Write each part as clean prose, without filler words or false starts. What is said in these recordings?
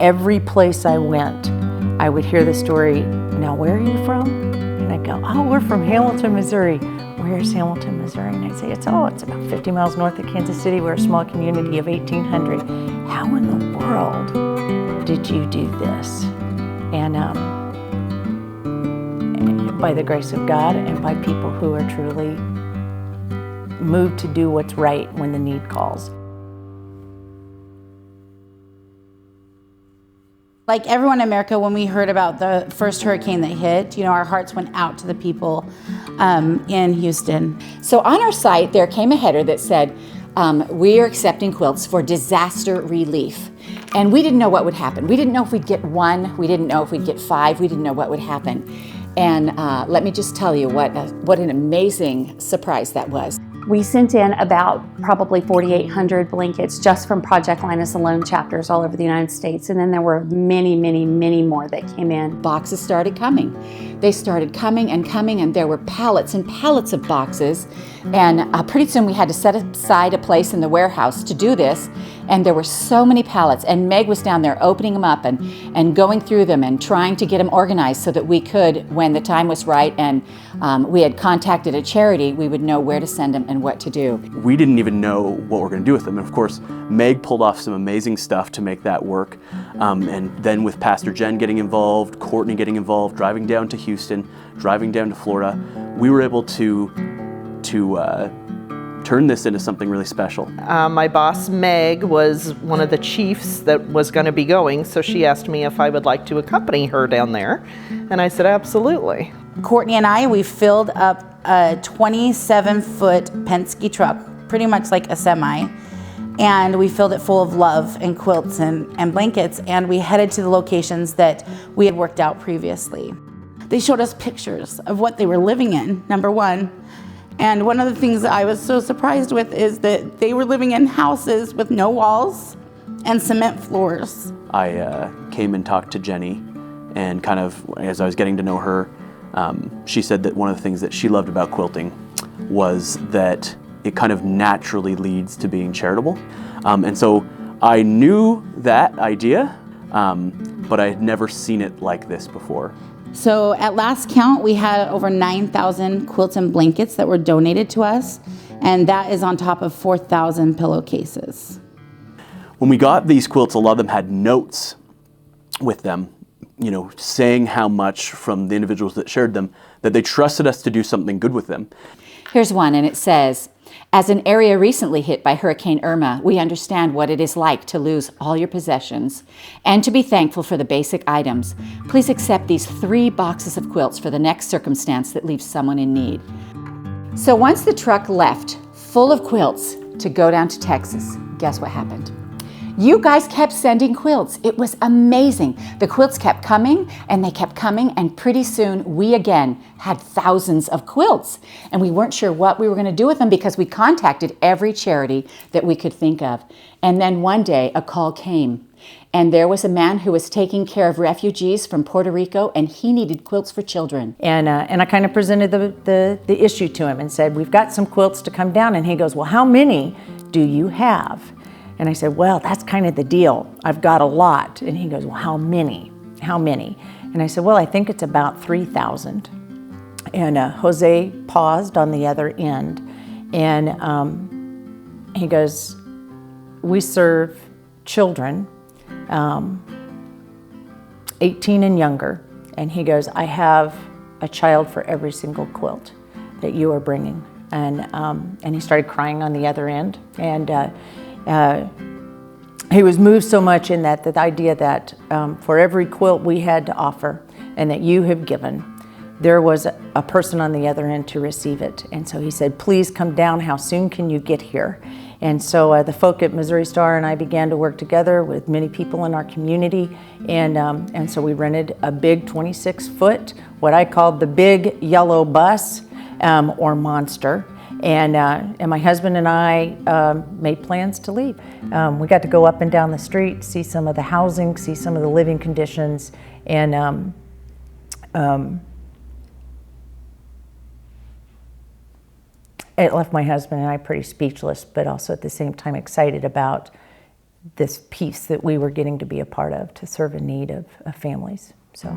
every place I went, I would hear the story, now where are you from? And I'd go, oh, we're from Hamilton, Missouri. Where's Hamilton, Missouri? And I'd say, it's about 50 miles north of Kansas City. We're a small community of 1,800. How in the world did you do this? And by the grace of God and by people who are truly moved to do what's right when the need calls. Like everyone in America, when we heard about the first hurricane that hit, our hearts went out to the people in Houston. So on our site, there came a header that said, we are accepting quilts for disaster relief. And we didn't know what would happen. We didn't know if we'd get 1, we didn't know if we'd get 5, we didn't know what would happen. And let me just tell you what an amazing surprise that was. We sent in about probably 4,800 blankets just from Project Linus Alone chapters all over the United States. And then there were many, many, many more that came in. Boxes started coming. They started coming, and there were pallets and pallets of boxes. And pretty soon we had to set aside a place in the warehouse to do this. And there were so many pallets. And Meg was down there opening them up and going through them and trying to get them organized so that we could, when the time was right and we had contacted a charity, we would know where to send them and what to do. We didn't even know what we're going to do with them. And of course, Meg pulled off some amazing stuff to make that work. And then with Pastor Jen getting involved, Courtney getting involved, driving down to Houston, driving down to Florida, we were able to turn this into something really special. My boss, Meg, was one of the chiefs that was going to be going, so she asked me if I would like to accompany her down there. And I said, absolutely. Courtney and I, we filled up a 27-foot Penske truck, pretty much like a semi, and we filled it full of love and quilts and blankets, and we headed to the locations that we had worked out previously. They showed us pictures of what they were living in, number one. And one of the things that I was so surprised with is that they were living in houses with no walls and cement floors. I came and talked to Jenny, and kind of as I was getting to know her, she said that one of the things that she loved about quilting was that it kind of naturally leads to being charitable. And so I knew that idea, but I had never seen it like this before. So at last count, we had over 9,000 quilts and blankets that were donated to us, and that is on top of 4,000 pillowcases. When we got these quilts, a lot of them had notes with them, saying how much from the individuals that shared them, that they trusted us to do something good with them. Here's one, and it says, as an area recently hit by Hurricane Irma, we understand what it is like to lose all your possessions and to be thankful for the basic items. Please accept these 3 boxes of quilts for the next circumstance that leaves someone in need. So once the truck left full of quilts to go down to Texas, guess what happened? You guys kept sending quilts. It was amazing. The quilts kept coming and they kept coming, and pretty soon we again had thousands of quilts. And we weren't sure what we were going to do with them because we contacted every charity that we could think of. And then one day a call came, and there was a man who was taking care of refugees from Puerto Rico, and he needed quilts for children. And I kind of presented the issue to him and said, we've got some quilts to come down. And he goes, well, how many do you have? And I said, well, that's kind of the deal. I've got a lot. And he goes, well, how many? How many? And I said, well, I think it's about 3,000. And Jose paused on the other end. And he goes, we serve children, 18 and younger. And he goes, I have a child for every single quilt that you are bringing. And he started crying on the other end. And he was moved so much in that the idea that for every quilt we had to offer and that you have given, there was a person on the other end to receive it. And so he said, please come down. How soon can you get here? And so the folk at Missouri Star and I began to work together with many people in our community. And so we rented a big 26-foot, what I called the big yellow bus or monster. And my husband and I made plans to leave. We got to go up and down the street, see some of the housing, see some of the living conditions, and it left my husband and I pretty speechless, but also at the same time excited about this piece that we were getting to be a part of to serve a need of families. So.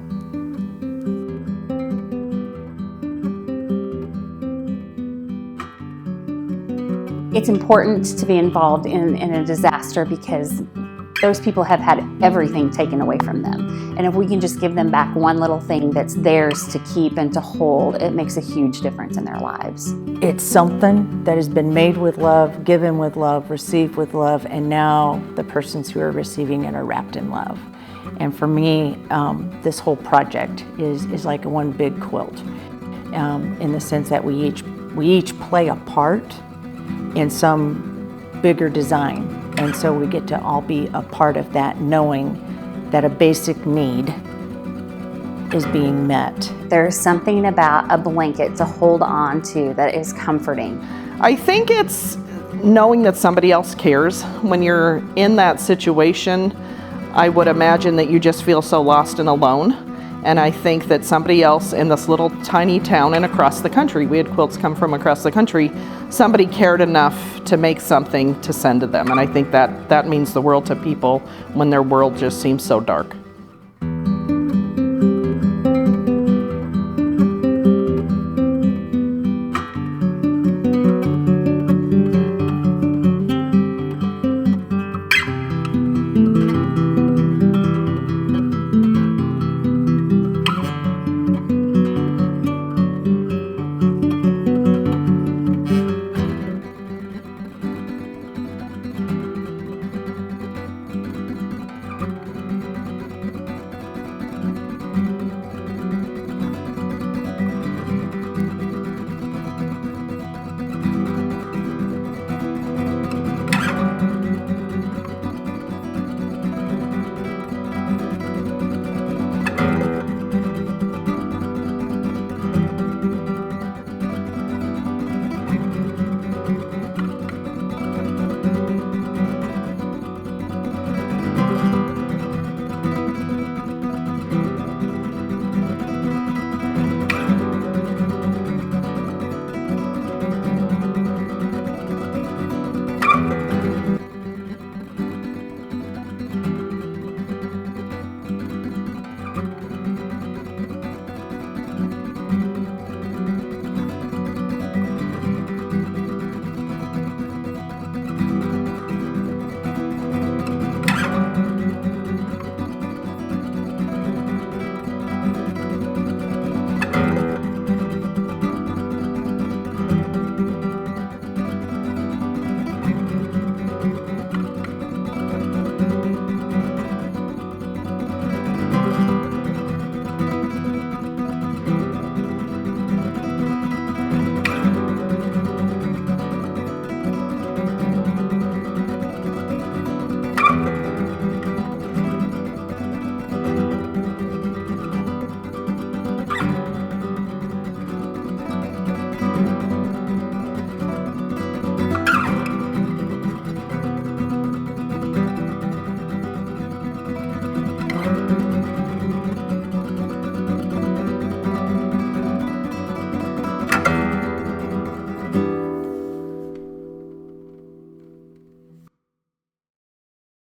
It's important to be involved in a disaster because those people have had everything taken away from them. And if we can just give them back one little thing that's theirs to keep and to hold, it makes a huge difference in their lives. It's something that has been made with love, given with love, received with love, and now the persons who are receiving it are wrapped in love. And for me, this whole project is like one big quilt, in the sense that we each play a part in some bigger design. And so we get to all be a part of that, knowing that a basic need is being met. There's something about a blanket to hold on to that is comforting. I think it's knowing that somebody else cares. When you're in that situation, I would imagine that you just feel so lost and alone. And I think that somebody else in this little tiny town and across the country, we had quilts come from across the country, somebody cared enough to make something to send to them. And I think that means the world to people when their world just seems so dark.